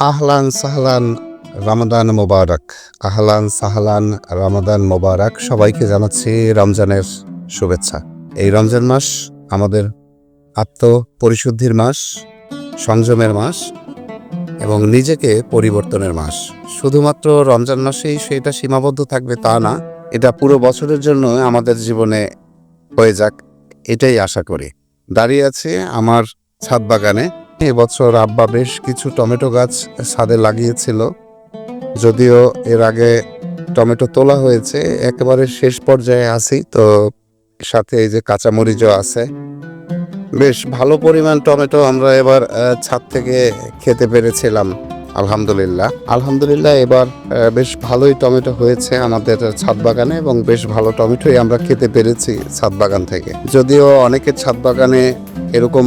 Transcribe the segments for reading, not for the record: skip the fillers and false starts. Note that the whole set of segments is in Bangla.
আহলান সাহলান রমাদান মোবারক। আহলান সাহলান রমাদান মোবারক। সবাইকে জানাচ্ছি রমজানের শুভেচ্ছা। এই রমজান মাস আমাদের আত্মপরিশুদ্ধির মাস, সংযমের মাস এবং নিজেকে পরিবর্তনের মাস। শুধুমাত্র রমজান মাসেই সেটা সীমাবদ্ধ থাকবে তা না, এটা পুরো বছরের জন্য আমাদের জীবনে হয়ে যাক, এটাই আশা করি। দাঁড়িয়ে আছে আমার ছাদ বাগানে। এবছর আব্বা বেশ কিছু টমেটো গাছ ছাদে লাগিয়েছিল, যদিও এর আগে টমেটো তোলা হয়েছে, একেবারে শেষ পর্যায়ে আছি তো। সাথে এই যে কাঁচামরিচও আছে, বেশ ভালো পরিমাণ টমেটো আমরা এবার ছাদ থেকে খেতে পেরেছিলাম। আলহামদুলিল্লাহ এবার বেশ ভালোই টমেটো হয়েছে আমাদের ছাদ বাগানে এবং বেশ ভালো টমেটোই আমরা খেতে পেরেছি ছাদ বাগান থেকে। যদিও অনেকের ছাদ বাগানে এরকম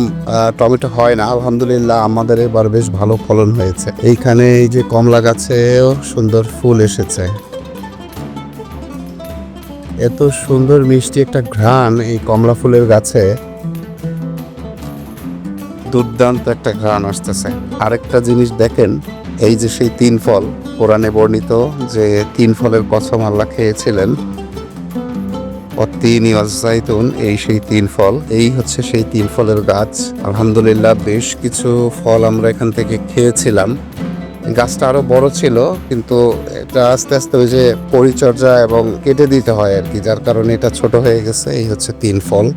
টমেটো হয় না, আলহামদুলিল্লাহ আমাদের এবার বেশ ভালো ফলন হয়েছে। এইখানে এই যে কমলা গাছেও সুন্দর ফুল এসেছে। এত সুন্দর মিষ্টি একটা ঘ্রাণ এই কমলা ফুলের গাছে, দুর্দান্ত একটা ঘ্রাণ আসতেছে। আরেকটা জিনিস দেখেন, এই যে সেই তিন ফল, কোরআনে বর্ণিত যে তিন ফলের কসম আল্লাহ খেয়েছিলেন, অত্তিনি ওয়াজ্জাইতুন, এই সেই তিন ফল, এই হচ্ছে সেই তিন ফলের গাছ। আলহামদুলিল্লাহ বেশ কিছু ফল আমরা এখান থেকে খেয়েছিলাম। গাছটা আরো বড় ছিল, কিন্তু এটা আস্তে আস্তে ওই যে পরিচর্যা এবং কেটে দিতে হয় আর কি, যার কারণে এটা ছোট হয়ে গেছে। এই হচ্ছে তিন ফল।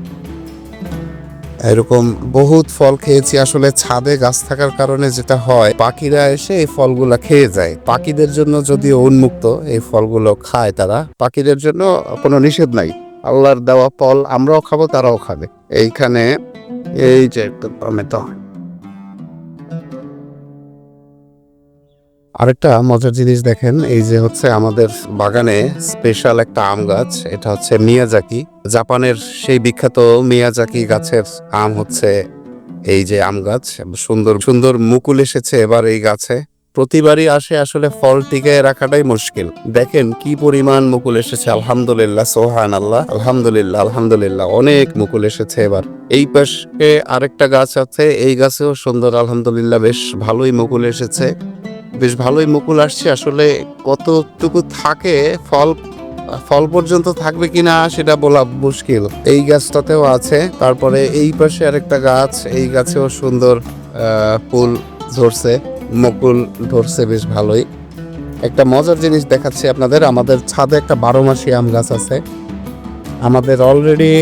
এরকম বহুত ফল খেয়েছি। আসলে ছাদে গাছ থাকার কারণে যেটা হয়, পাখিরা এসে এই ফলগুলো খেয়ে যায়। পাখিদের জন্য যদিও উন্মুক্ত, এই ফলগুলো খায় তারা, পাখিদের জন্য কোনো নিষেধ নাই। আল্লাহর দেওয়া ফল আমরাও খাবো, তারাও খাবে। এইখানে এই যে টমেটো। আরেকটা মজার জিনিস দেখেন, এই যে হচ্ছে আমাদের বাগানে স্পেশাল একটা আম গাছ, এটা হচ্ছে মিয়াজাকি, জাপানের সেই বিখ্যাত মিয়াজাকি গাছের আম হচ্ছে এই যে আম গাছ। সুন্দর সুন্দর মুকুল এসেছে এবার এই গাছে। প্রতিবারই আসে, আসলে ফল টিকায় রাখাটাই মুশকিল। দেখেন কি পরিমাণ মুকুল এসেছে, আলহামদুলিল্লাহ, সুবহানাল্লাহ, আলহামদুলিল্লাহ অনেক মুকুল এসেছে এবার। এই পাশে আরেকটা গাছ আছে, এই গাছেও সুন্দর, আলহামদুলিল্লাহ বেশ ভালোই মুকুল এসেছে, বেশ ভালোই মুকুল আসছে। আসলে কতটুকু থাকে ফল পর্যন্ত থাকবে কিনা সেটা বলা মুশকিল। এই গাছটাতেও আছে। তারপরে এই পাশে আরেকটা গাছ, এই গাছেও সুন্দর ফুল ধরছে, মুকুল ধরছে বেশ ভালোই। একটা মজার জিনিস দেখাচ্ছি আপনাদের, আমাদের ছাদে একটা 12 মাসি আম গাছ আছে আমাদের অলরেডি।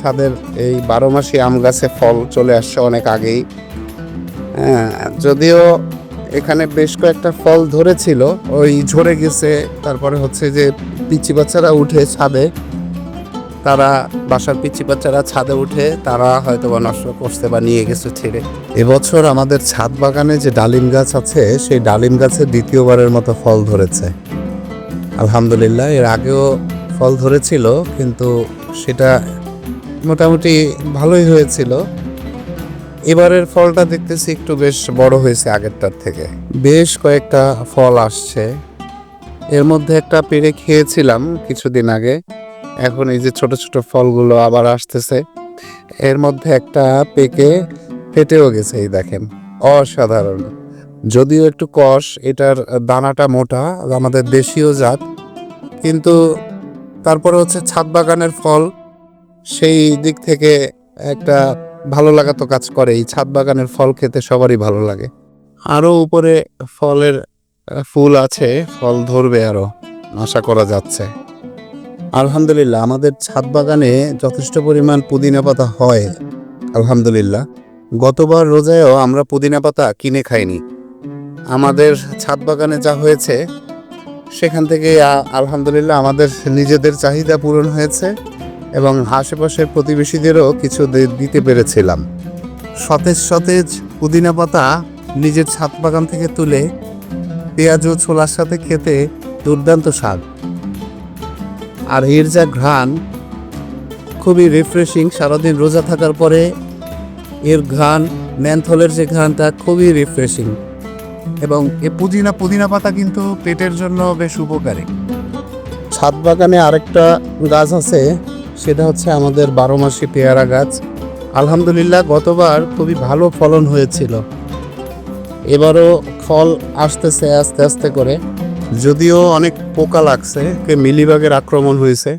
ছাদের এই 12 মাসি আম গাছে ফল চলে আসছে অনেক আগেই। যদিও এখানে বেশ কয়েকটা ফল ধরেছিল, ওই ঝরে গেছে। তারপরে হচ্ছে যে পিচ্চি বাচ্চারা উঠে ছাদে, তারা বাসার পিচ্চি বাচ্চারা ছাদে উঠে তারা হয়তো বা নষ্ট করছে বা নিয়ে গেছে ছেড়ে। এবছর আমাদের ছাদ বাগানে যে ডালিম গাছ আছে, সেই ডালিম গাছে দ্বিতীয়বারের মতো ফল ধরেছে আলহামদুলিল্লাহ। এর আগেও ফল ধরেছিল, কিন্তু সেটা মোটামুটি ভালোই হয়েছিল। এবারের ফলটা দেখতেছি একটু বেশ বড় হয়েছে আগেরটার থেকে, বেশ কয়েকটা ফল আসছে। এর মধ্যে একটা পেড়ে খেয়েছিলাম কিছুদিন আগে, এখন এই যে ছোট ছোট ফলগুলো আবার আসতেছে। এর মধ্যে একটা পেকে ফেটেও গেছে, এই দেখেন, অসাধারণ। যদিও একটু কষ, এটার দানাটা মোটা, আমাদের দেশীয় জাত, কিন্তু তারপরে হচ্ছে ছাদ বাগানের ফল, সেই দিক থেকে একটা ভালো লাগা তো কাজ করে। এই ছাদ বাগানের ফল খেতে সবারই ভালো লাগে। আরো উপরে ফলের ফুল আছে, ফল ধরবে আরো আশা করা যাচ্ছে। আলহামদুলিল্লাহ আমাদের ছাদ বাগানে যথেষ্ট পরিমাণ পুদিনা পাতা হয় আলহামদুলিল্লাহ। গতবার রোজায়ও আমরা পুদিনা পাতা কিনে খাইনি, আমাদের ছাদ বাগানে যা হয়েছে সেখান থেকে আলহামদুলিল্লাহ আমাদের নিজেদের চাহিদা পূরণ হয়েছে এবং আশেপাশের প্রতিবেশীদেরও কিছু দিতে পেরেছিলাম। সতেজ সতেজ পুদিনা পাতা নিজের ছাদ বাগান থেকে তুলে পেঁয়াজ ও ছোলার সাথে খেতে দুর্দান্ত স্বাদ। আর এর যা ঘ্রাণ, খুবই রিফ্রেশিং। সারাদিন রোজা থাকার পরে এর ঘ্রাণ, মেন্থলের যে ঘ্রাণটা, খুবই রিফ্রেশিং। এবং এই পুদিনা পাতা কিন্তু পেটের জন্য বেশ উপকারী। ছাদ বাগানে আরেকটা গাছ আছে, সেটা হচ্ছে আমাদের 12 মাসি পেয়ারা গাছ। আলহামদুলিল্লাহ গতবার খুবই ভালো ফলন হয়েছিল। এবারও ফল আসতেছে আস্তে আস্তে করে, যদিও অনেক পোকা লাগছে, মিলিবাগের আক্রমণ হয়েছে।